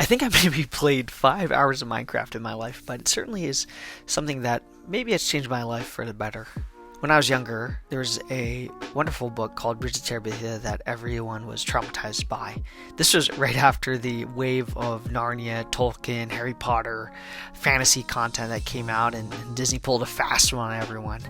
think I maybe played 5 hours of Minecraft in my life, but it certainly is something that maybe has changed my life for the better. When I was younger, there was a wonderful book called Bridge of Terabithia that everyone was traumatized by. This was right after the wave of Narnia, Tolkien, Harry Potter, fantasy content that came out, and Disney pulled a fast one on everyone.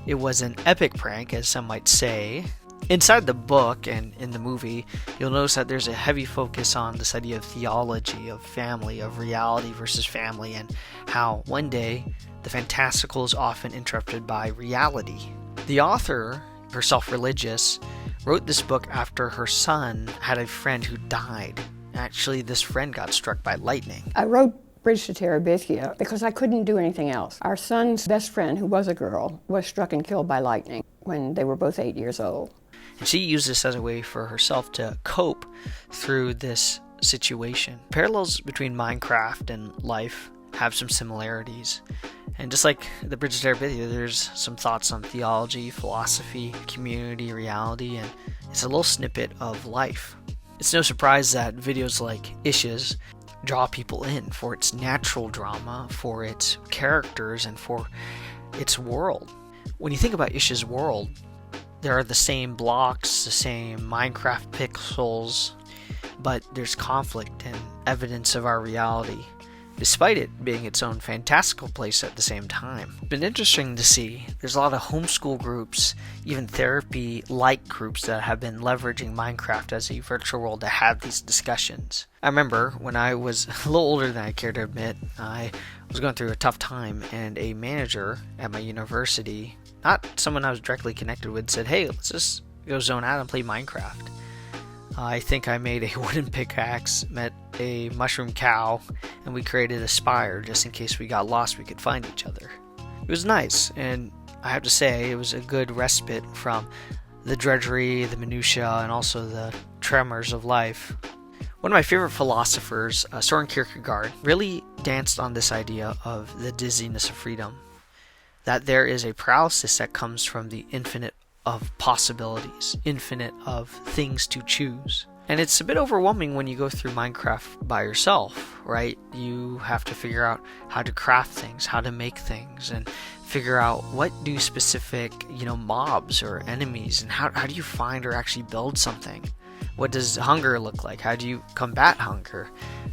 It was an epic prank, as some might say. Inside the book and in the movie, you'll notice that there's a heavy focus on this idea of theology, of family, of reality versus family, and how one day the fantastical is often interrupted by reality. The author, herself religious, wrote this book after her son had a friend who died. Actually, this friend got struck by lightning. I wrote Bridge to Terabithia because I couldn't do anything else. Our son's best friend, who was a girl, was struck and killed by lightning when they were both 8 years old. And she used this as a way for herself to cope through this situation. Parallels between Minecraft and life have some similarities. And just like the Bridge of Terabithia, there's some thoughts on theology, philosophy, community, reality, and it's a little snippet of life. It's no surprise that videos like Ish's draw people in for its natural drama, for its characters, and for its world. When you think about Ish's world, there are the same blocks, the same Minecraft pixels, but there's conflict and evidence of our reality, despite it being its own fantastical place at the same time. It's been interesting to see. There's a lot of homeschool groups, even therapy-like groups that have been leveraging Minecraft as a virtual world to have these discussions. I remember when I was a little older than I care to admit, I was going through a tough time, and a manager at my university, not someone I was directly connected with, said, "Hey, let's just go zone out and play Minecraft." I think I made a wooden pickaxe, met a mushroom cow, and we created a spire just in case we got lost we could find each other. It was nice, and I have to say it was a good respite from the drudgery, the minutiae, and also the tremors of life. One of my favorite philosophers, Soren Kierkegaard, really danced on this idea of the dizziness of freedom. That there is a paralysis that comes from the infinite of possibilities, infinite of things to choose. And it's a bit overwhelming when you go through Minecraft by yourself, right? You have to figure out how to craft things, how to make things, and figure out what do specific, mobs or enemies, and how do you find or actually build something? What does hunger look like? How do you combat hunger?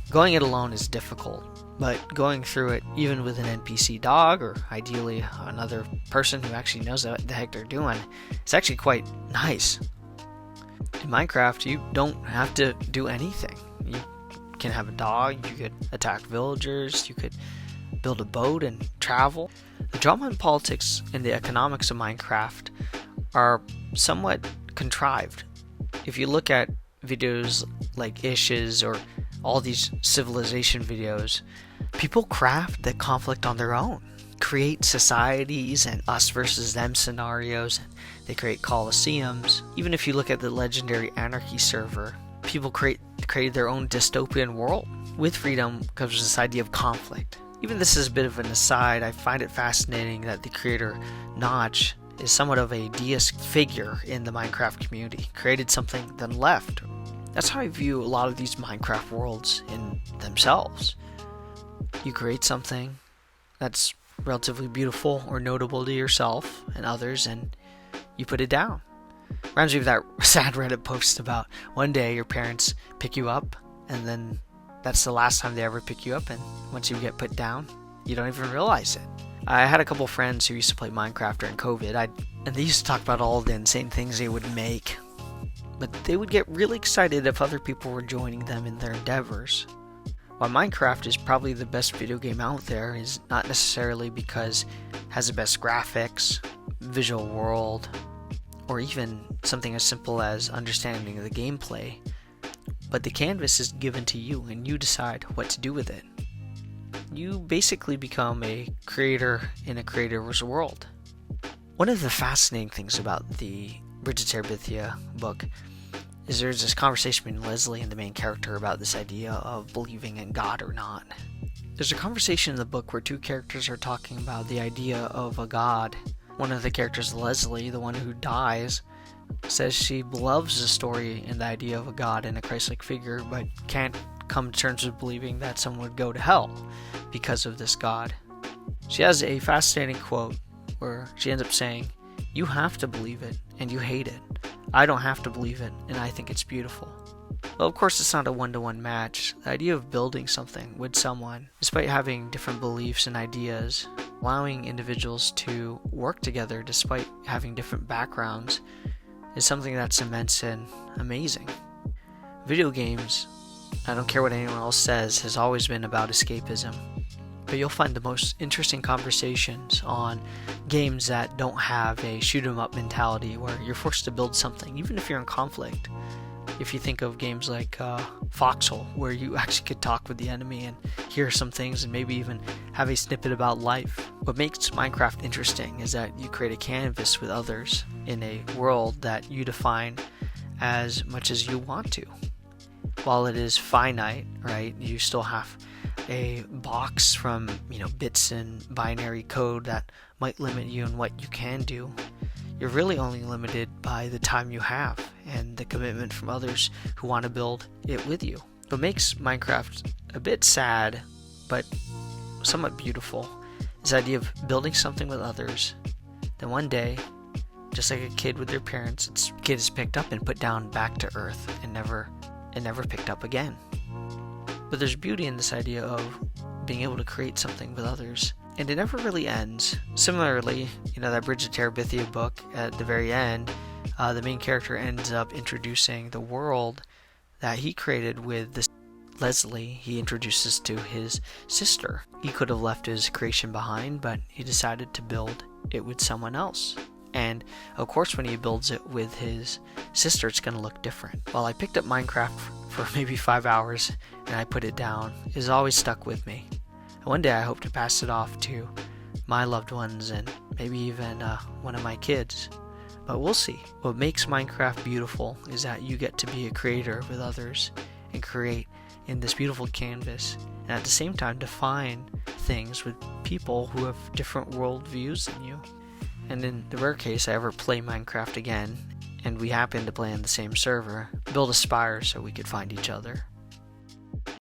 Going it alone is difficult, but going through it even with an NPC dog, or ideally another person who actually knows what the heck they're doing, it's actually quite nice. In Minecraft, you don't have to do anything. You can have a dog, you could attack villagers, you could build a boat and travel. The drama and politics and the economics of Minecraft are somewhat contrived. If you look at videos like Ish's or all these civilization videos, people craft the conflict on their own, create societies and us versus them scenarios, and they create coliseums. Even if you look at the legendary Anarchy server, people created their own dystopian world. With freedom comes this idea of conflict. Even this is a bit of an aside, I find it fascinating that the creator, Notch, is somewhat of a deist figure in the Minecraft community, created something then left. That's how I view a lot of these Minecraft worlds in themselves. You create something that's relatively beautiful or notable to yourself and others, and you put it down. Reminds me of that sad Reddit post about one day your parents pick you up, and then that's the last time they ever pick you up, and once you get put down, you don't even realize it. I had a couple friends who used to play Minecraft during COVID, and they used to talk about all the insane things they would make, but they would get really excited if other people were joining them in their endeavors. While Minecraft is probably the best video game out there, is not necessarily because it has the best graphics, visual world, or even something as simple as understanding the gameplay, but the canvas is given to you and you decide what to do with it. You basically become a creator in a creator's world. One of the fascinating things about the Bridge of Terabithia book is there's this conversation between Leslie and the main character about this idea of believing in God or not. There's a conversation in the book where two characters are talking about the idea of a God. One of the characters, Leslie, the one who dies, says she loves the story and the idea of a God and a Christ-like figure, but can't come to terms with believing that someone would go to hell because of this God. She has a fascinating quote where she ends up saying, "You have to believe it, and you hate it. I don't have to believe it, and I think it's beautiful." Well, of course, it's not a one-to-one match. The idea of building something with someone, despite having different beliefs and ideas, allowing individuals to work together despite having different backgrounds, is something that's immense and amazing. Video games, I don't care what anyone else says, has always been about escapism. But you'll find the most interesting conversations on games that don't have a shoot 'em up mentality where you're forced to build something, even if you're in conflict. If you think of games like Foxhole, where you actually could talk with the enemy and hear some things and maybe even have a snippet about life. What makes Minecraft interesting is that you create a canvas with others in a world that you define as much as you want to. While it is finite, right, you still have a box from bits and binary code that might limit you in what you can do. You're really only limited by the time you have and the commitment from others who want to build it with you. What makes Minecraft a bit sad but somewhat beautiful is the idea of building something with others. Then one day, just like a kid with their parents, its kid is picked up and put down back to earth and never picked up again. But there's beauty in this idea of being able to create something with others, and it never really ends. Similarly, that Bridge of Terabithia book, at the very end, the main character ends up introducing the world that he created with this Leslie. He introduces to his sister. He could have left his creation behind, but he decided to build it with someone else. And of course, when he builds it with his sister, it's going to look different. While I picked up Minecraft for maybe 5 hours and I put it down, it has always stuck with me. And one day I hope to pass it off to my loved ones and maybe even one of my kids. But we'll see. What makes Minecraft beautiful is that you get to be a creator with others and create in this beautiful canvas, and at the same time define things with people who have different worldviews than you. And in the rare case I ever play Minecraft again, and we happen to play on the same server, build a spire so we could find each other.